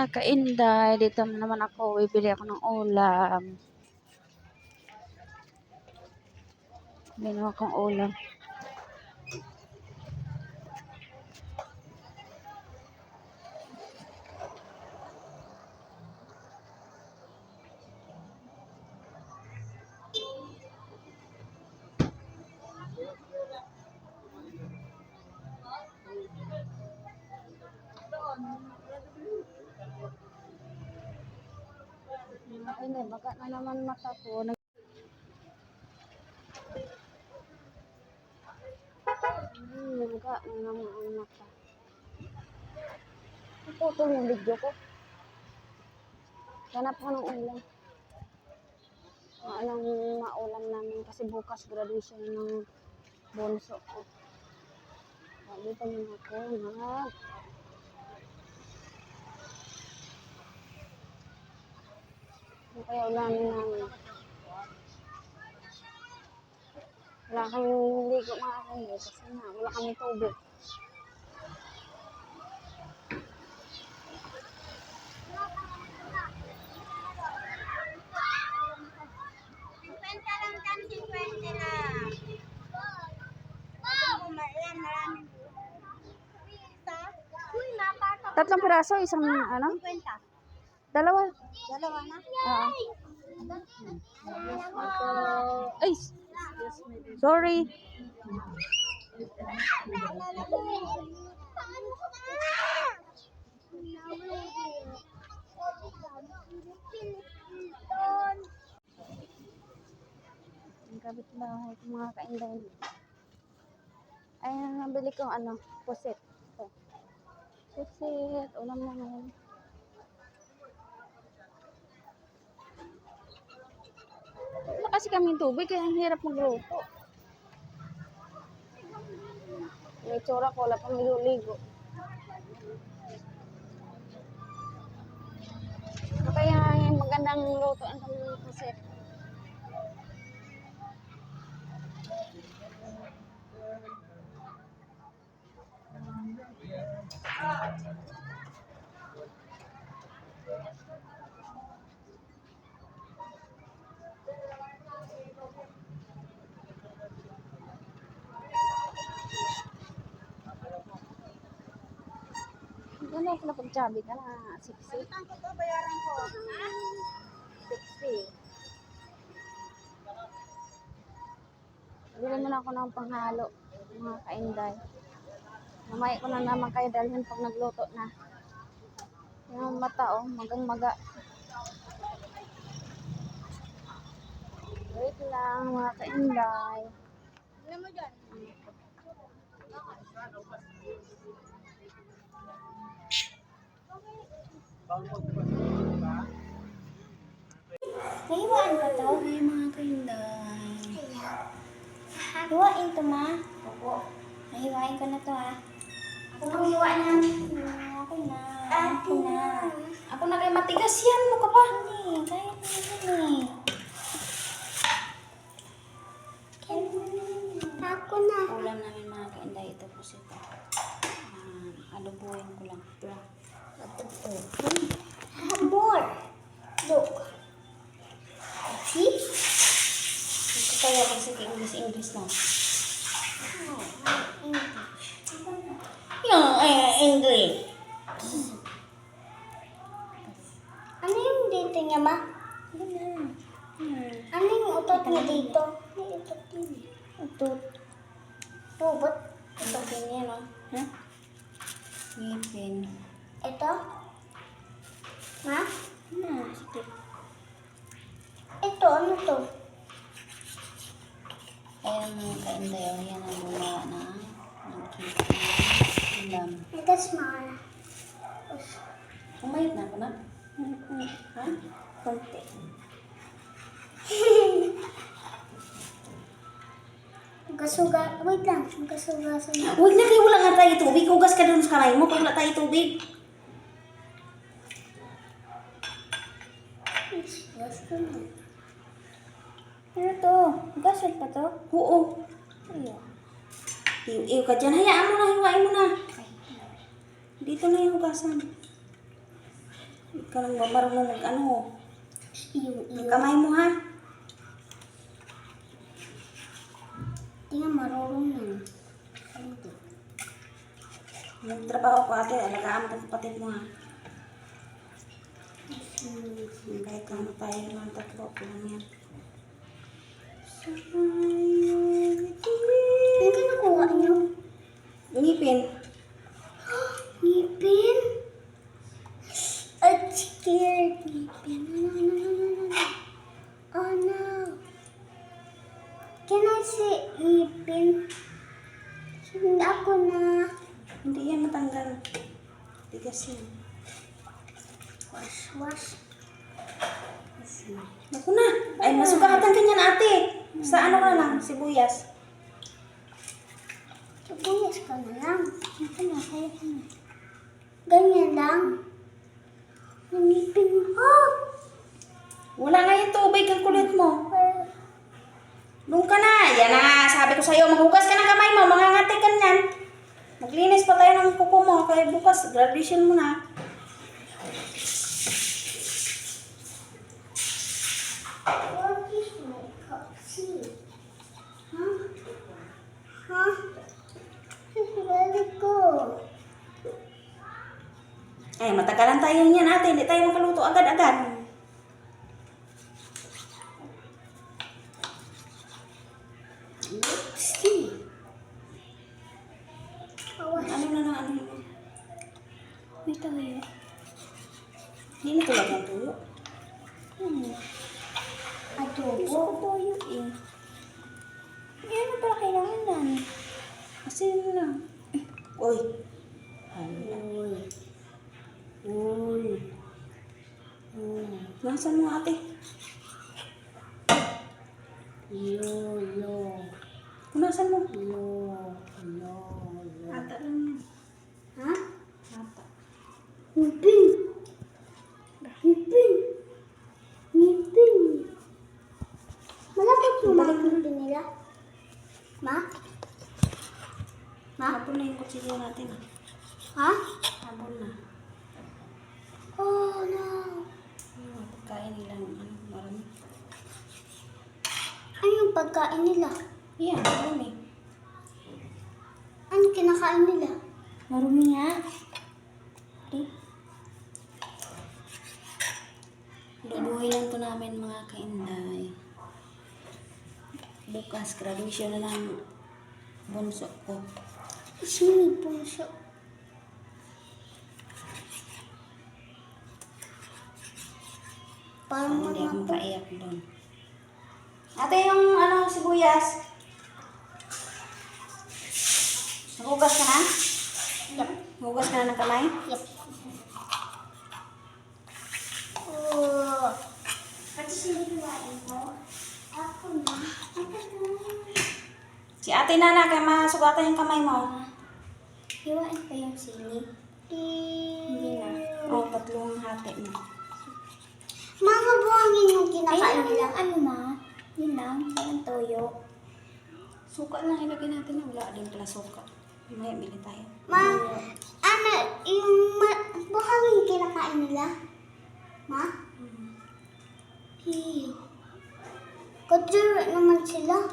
Mga kainday, dito naman ako, bibili ako ng ulam. Bibili naman akong ulam. Mga kainday, baka na naman mata ko. Baka na naman ang mata. Ito yung video ko. Ganap ko ng ulam. Anong maulam namin kasi bukas graduation ng bunso ko. Dito muna ako, mga. Ano kaya ulamin namin? Wala kami ligo mga kainday kasi nga wala kami tubig. Tatlong piraso, isang ano? Dalawa. Dalawa na? Oo. Ay! Sorry. Ang kabit bahay ko mga kainday. Ay, nabili ko ano, pusit. Ito. Pusit, ulam naman. Wala kasi kaming tubig, kaya ang hirap magluto. May tsura ko, wala pang ligo-ligo. Kaya yung magandang luto ang kami pusit. Gano'n ako na pagsabi ka na 60. Ang ko to, bayaran ko. 60. Bili mo na ako ng panghalo, mga kainday. Mamaya ko na naman kayo dalhin pag nagluto na. Yung mata, oh, magang-maga. Wait lang, mga kainday. Ano mo dyan? Nahiwaan ka to? Ay, mga kainday. Hiwain to, ma. Opo. Nahiwain ko na to, ha. Ako nang hiwa na. Ako na. Ako na. Ako na kayo matigas yan, mo ka pa. Hindi, kaya na yan, Ako na. Ulam namin mga kainday, ito po sito. Adobuhin ko lang. More. Look. See? Ito kaya kasi English na. English. Ano yung dito niya, ma? Ano yung utot niya dito? May utot din. Utot. Pubot. Ito ganyan, no? Ha? Ngipin. Ito? Ma? Sige. Ito, ano to? Ayan mga kainday, yan ang gumawa na ulam. Ito small. Umayot na ako na? Ha? Konti. Gasuga. Wait lang. Gasugasan. Huwag na kayo, wala nga tayo tubig. Hugas ka dun sa kamay mo pag wala tayo tubig. Gusto mo. Ano to? Gasol pa to? Oo. Ayaw. Iyo ka dyan. Hayaan mo na, hiwain mo na. Dito na yung hugasan. Ikaw nang marunong mag-ano. Iyo. Kamay mo ha. Tingnan marunong. Nagtrabaho ko ate, alagaan mo ang kapatid mo ha. Kahit ano tayo ng tatlo, kulang yan. Ano kinukuha niyo? Ngipin. Ngipin? I'm scared. Ngipin. No. Oh no. Can I see ngipin? Hindi ako na. Hindi yan matanggal. Tigas yan. Wash. Naku na. Ay, masugatan ka niyan ate. Sa ano na lang, sibuyas. Sibuyas ka na lang. Ito na, kaya ka na. Ganyan lang. Ngipin mo. Wala nga yung tubig, ang kulit mo. Doon ka na. Yan na nga, sabi ko sa'yo, maghugas ka ng kamay mo, mangangati ka niyan. Maglinis pa tayo ng kuko mo, kaya bukas, graduation mo na. What is my cup tea? Huh? Very good. Ay, matagalan tayo niyan ate, hindi tayo makaluto agad-agad. Tea. Ano na lang, ano na. May tayo. Hindi na tulad ng tuyo. Adobo. Gusto ko tuyo eh. Yan na pala kailangan lang. Asin lang. Uy. Uy. Nasaan mo ate? Yo. Nasaan mo? Yo. Ata lang yan. Ha? Ata. Ngipin. Malapit yung mga ngipin nila. Ma? Hapon na yung kutsilyo natin. Ha? Hapon na. Oh no. Ano, pagkain nila ng ano, marami. Ano yung pagkain nila? Yan, marami. Ano kinakain nila? Marumi nga. Lubuhin lang to namin mga kainday. Bukas, graduation na lang bunso ko. Swimming pool siya. Parang Hindi ako mga to. makaiyak doon. Ate, yung ano, sibuyas. Nagugas ka na? Yep. Nagugas ka na ng kamay? Yep. Oh. Pati sinihiwain ko. Ako na. Si ate Nana, kaya masugatan yung kamay mo. Hiwain pa yung sili. Hindi na. O, tatlong hati mo. Mga buhangin yung kinakain nila. Ano ma? Yun lang, walang toyo. Suka lang ilagay natin. Wala din pala suka. May bili tayo. Ano, yung buhangin kinakain nila? Ma? Kuturo naman sila.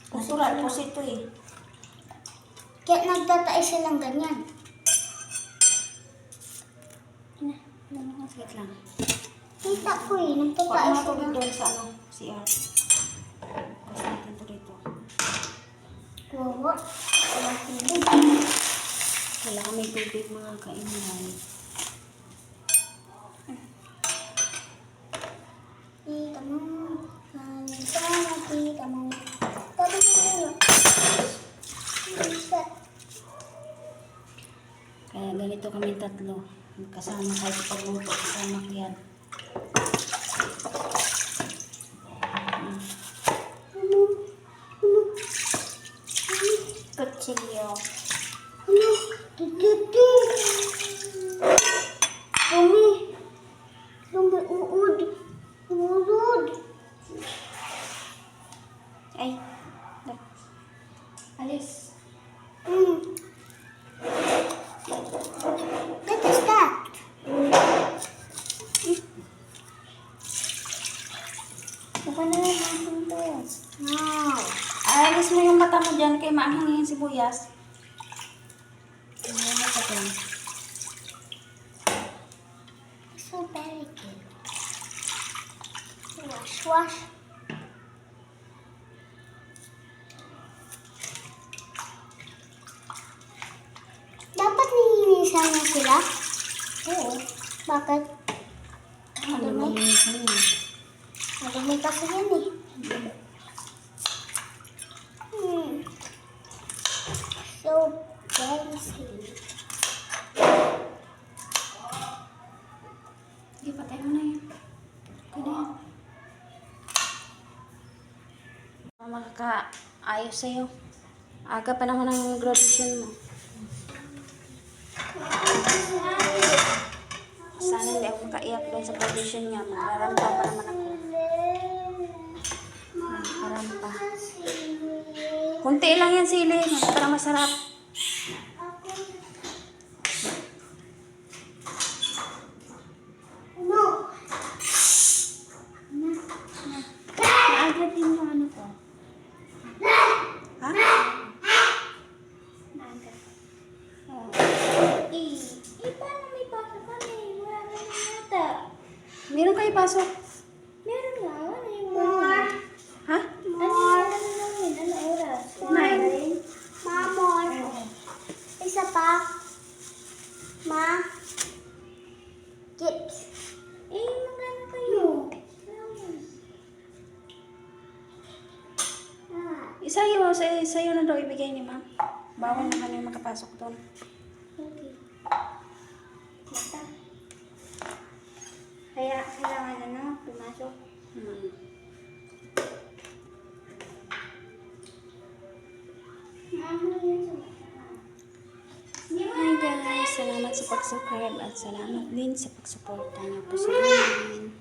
Kusurat po ito eh. Kaya nagtatay silang ganyan. Wait lang. Kita ko eh, Huwag nagtatay mo sila. tubig doon sa ano, CR. Kasi natin ito dito. Wawa. Wala kami tubig mga kainan. Kita mo. Kita mo. Tapos na Kaya ganito kami tatlo. Kasama kahit pagluto, kasama ko yan. Kutsilyo. Ano? Titi. Bumi. Bumi uud. Uud. Ay, dah. Alis. What is that? sibuyas. Ayan na sa dyan. So very good. Wash, wash. Dapat nilinisan na sila? Oo. Bakit? Ano naman yun sa'yo? Madumi kasi yan eh. So very silly. Sige, patay mo na yan. Okay na yan. Makakaayos sa'yo. Aga pa naman ang graduation mo. Sana hindi ako makaiyak doon sa graduation niya. Mararampa pa naman ako. Mararampa. Kunti lang yan sili. Parang masarap. No! Naagad din yung ano ko. Ha? Naga. Oo. Paano may pasok kami? Wala na yata. Meron kayo pasok? Meron nga. Ano yung more? Ha? More. Ano namin? Ano oras? Nine. More. Isa pa. Ma. Kids. Magano kayo? Sa'yo na daw ibigay ni ma'am. Bawal na kami makapasok doon. Okay. Basta. Kaya kailangan pumasok. Hi guys! Salamat sa pag-subscribe at salamat din sa pagsuporta niyo po sa amin.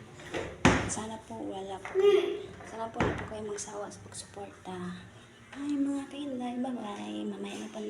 Sana po hindi po kayo magsawa sa pagsuporta. Ay mga kainday, bye-bye. Mamaya na po.